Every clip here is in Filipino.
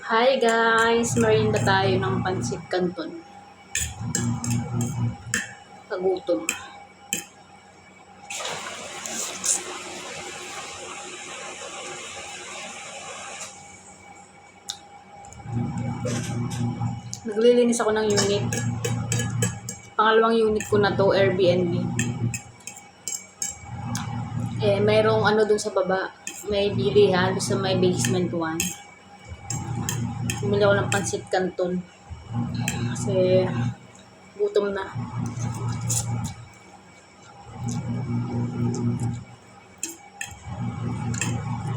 Hi guys! Merienda tayo ng pansit canton. Kagutom. Naglilinis ako ng unit. Pangalawang unit ko na to, Airbnb. Mayroong dun sa baba. May bilihan dun sa may basement 1. Bumili ako ng pansit canton. Kasi gutom na.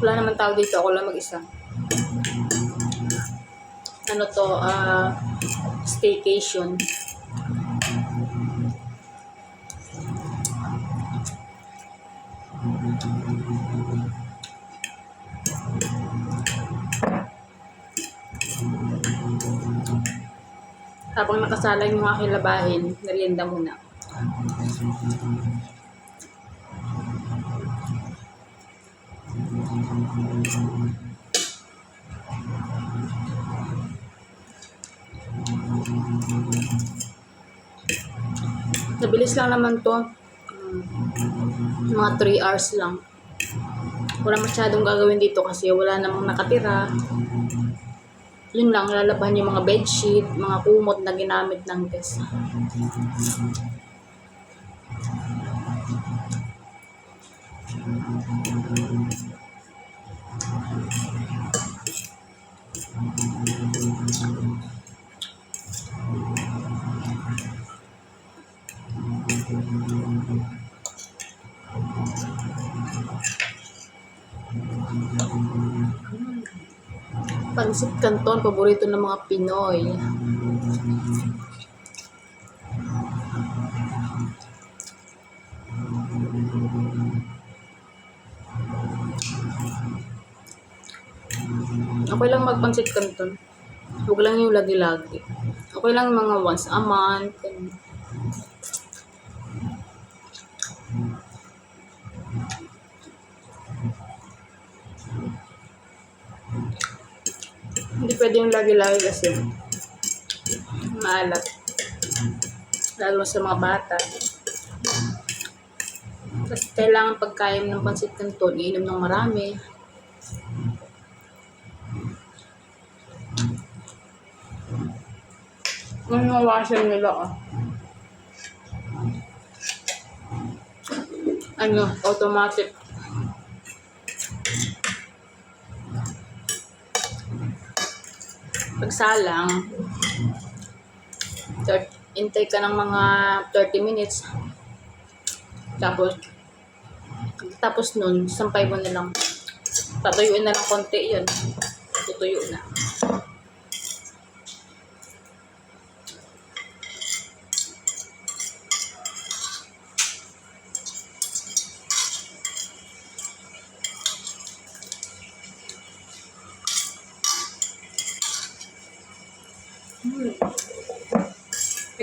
Wala naman tao dito. Ako lang mag-isa. Staycation. Habang nakasala yung mga kilabahin, merienda muna. Nabilis lang naman to. Mga 3 hours lang. Wala masyadong gagawin dito kasi wala namang nakatira. Yun lang, lalabahan yung mga bedsheet, mga kumot na ginamit ng guest. Pansit canton, paborito ng mga Pinoy. Okay lang magpansit canton. Huwag lang yung lagi-lagi. Okay lang mga once a month. Hindi pwede yung lagi-lagi kasi maalat. Lalo sa mga bata. Kasi kailangan pagkain ng pansit canton, iinom ng marami. Yung washer nila automatic. Pagsalang, intake ka ng mga 30 minutes. Tapos nun, sampay mo na lang. Tatuyuin na lang konti yun. Tutuyo na.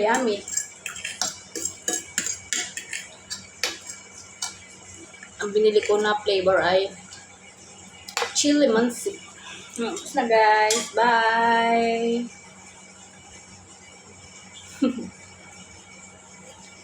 Yummy. Ang binili ko na flavor ay chili mansi. Tapos na guys. Bye!